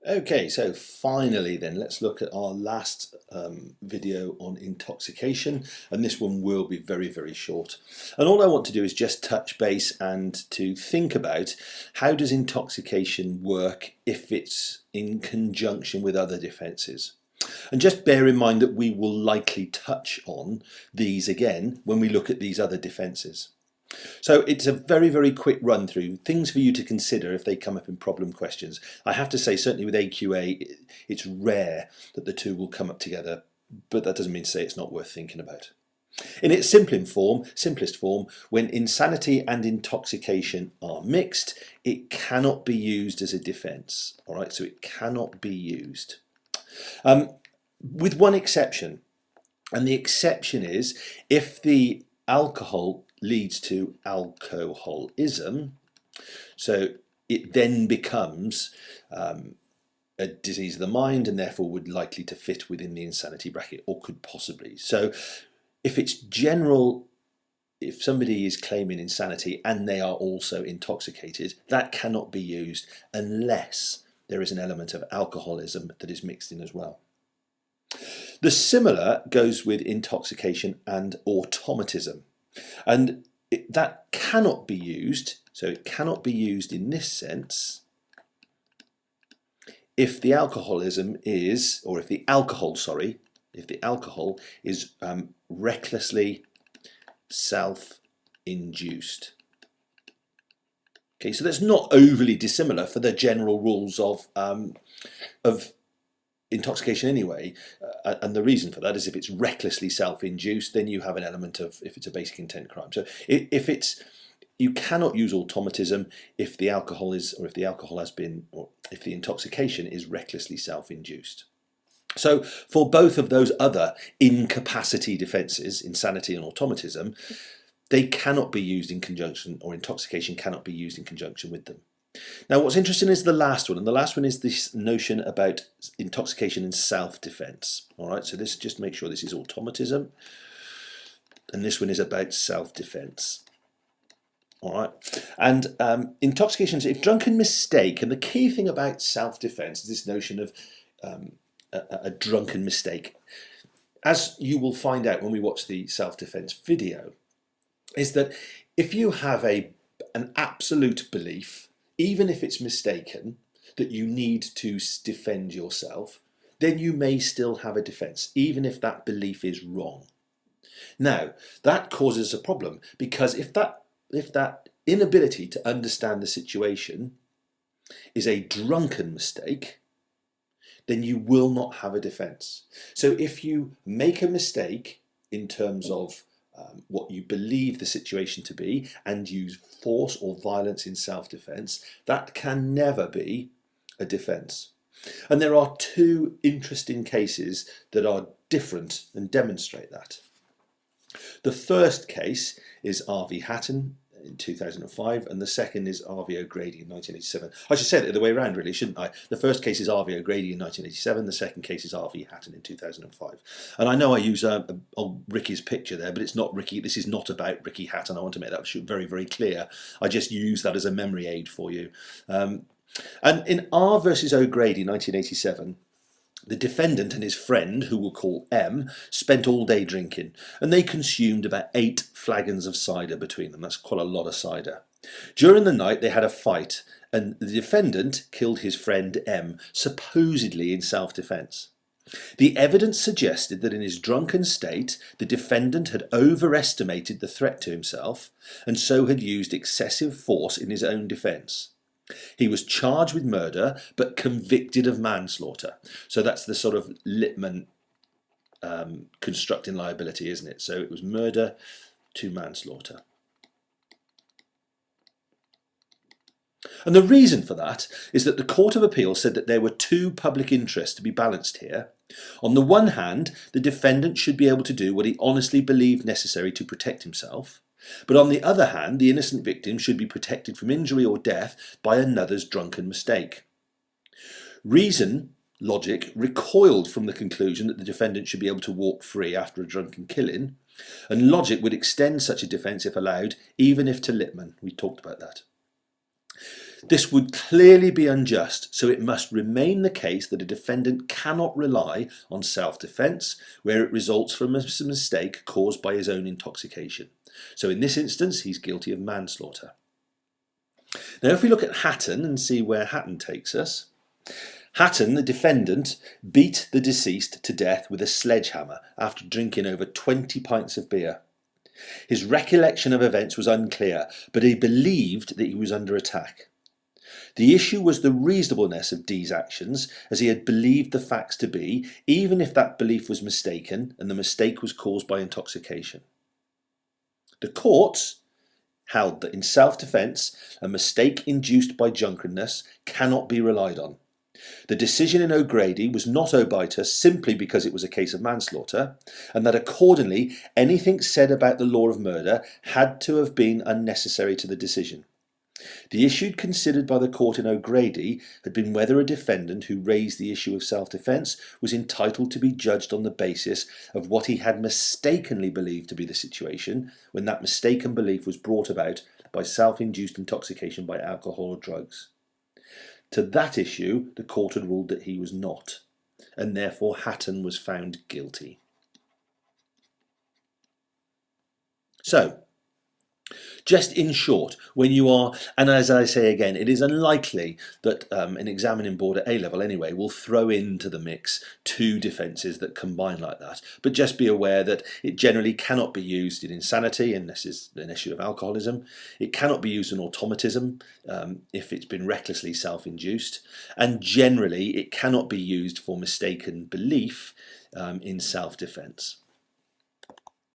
Okay, so finally then, let's look at our last video on intoxication, and this one will be very, very short. And all I want to do is just touch base and to think about how does intoxication work if it's in conjunction with other defences. And just bear in mind that we will likely touch on these again when we look at these other defences. So it's a very, very quick run through, things for you to consider if they come up in problem questions. I have to say, certainly with AQA, it's rare that the two will come up together, but that doesn't mean to say it's not worth thinking about. In its simplest form, when insanity and intoxication are mixed, it cannot be used as a defence. All right, so it cannot be used. With one exception, and the exception is if the alcohol leads to alcoholism, so it then becomes a disease of the mind and therefore would likely to fit within the insanity bracket, or could possibly. So if it's general, if somebody is claiming insanity and they are also intoxicated, that cannot be used unless there is an element of alcoholism that is mixed in as well. The similar goes with intoxication and automatism. And that cannot be used, so it cannot be used in this sense if the alcoholism is, or if the alcohol, sorry, if the alcohol is recklessly self-induced. Okay, so that's not overly dissimilar for the general rules of intoxication anyway, and the reason for that is if it's recklessly self-induced, then you have an element of, if it's a basic intent crime. So if it's, you cannot use automatism if the alcohol is, or if the alcohol has been, or if the intoxication is recklessly self-induced. So for both of those other incapacity defences, insanity and automatism, they cannot be used in conjunction, or intoxication cannot be used in conjunction with them. Now what's interesting is the last one, and the last one is this notion about intoxication and self-defense. All right, so this, just make sure this is automatism, and this one is about self-defense. All right, and intoxication, if drunken mistake, and the key thing about self-defense is this notion of a drunken mistake. As you will find out when we watch the self-defense video, is that if you have an absolute belief, even if it's mistaken, that you need to defend yourself, then you may still have a defence, even if that belief is wrong. Now, that causes a problem, because if that inability to understand the situation is a drunken mistake, then you will not have a defence. So if you make a mistake in terms of what you believe the situation to be and use force or violence in self-defense, that can never be a defense. And there are two interesting cases that are different and demonstrate that. The first case is R.V. Hatton in 2005, and the second is R.V. O'Grady in 1987. I should say it the other way around, really, shouldn't I? The first case is R.V. O'Grady in 1987, the second case is R.V. Hatton in 2005. And I know I use Ricky's picture there, but it's not Ricky. This is not about Ricky Hatton. I want to make that very, very clear. I just use that as a memory aid for you. And in R versus O'Grady 1987, the defendant and his friend, who we'll call M, spent all day drinking, and they consumed about 8 flagons of cider between them. That's quite a lot of cider. During the night they had a fight, and the defendant killed his friend M, supposedly in self-defense. The evidence suggested that in his drunken state the defendant had overestimated the threat to himself, and so had used excessive force in his own defense. He was charged with murder but convicted of manslaughter. So that's the sort of Lippmann constructing liability, isn't it? So it was murder to manslaughter. And the reason for that is that the Court of Appeal said that there were two public interests to be balanced here. On the one hand, the defendant should be able to do what he honestly believed necessary to protect himself. But on the other hand, the innocent victim should be protected from injury or death by another's drunken mistake. Reason, logic, recoiled from the conclusion that the defendant should be able to walk free after a drunken killing, and logic would extend such a defence if allowed, even if to Lippmann. We talked about that. This would clearly be unjust, so it must remain the case that a defendant cannot rely on self-defence where it results from a mistake caused by his own intoxication. So in this instance, he's guilty of manslaughter. Now, if we look at Hatton and see where Hatton takes us, Hatton, the defendant, beat the deceased to death with a sledgehammer after drinking over 20 pints of beer. His recollection of events was unclear, but he believed that he was under attack. The issue was the reasonableness of D's actions, as he had believed the facts to be, even if that belief was mistaken and the mistake was caused by intoxication. The courts held that in self-defence, a mistake induced by drunkenness cannot be relied on. The decision in O'Grady was not obiter simply because it was a case of manslaughter, and that accordingly anything said about the law of murder had to have been unnecessary to the decision. The issue considered by the court in O'Grady had been whether a defendant who raised the issue of self-defence was entitled to be judged on the basis of what he had mistakenly believed to be the situation when that mistaken belief was brought about by self-induced intoxication by alcohol or drugs. To that issue, the court had ruled that he was not, and therefore Hatton was found guilty. So, just in short, when you are, and as I say again, it is unlikely that an examining board at A-level anyway will throw into the mix two defences that combine like that. But just be aware that it generally cannot be used in insanity, and this is an issue of alcoholism. It cannot be used in automatism if it's been recklessly self-induced. And generally, it cannot be used for mistaken belief in self-defence.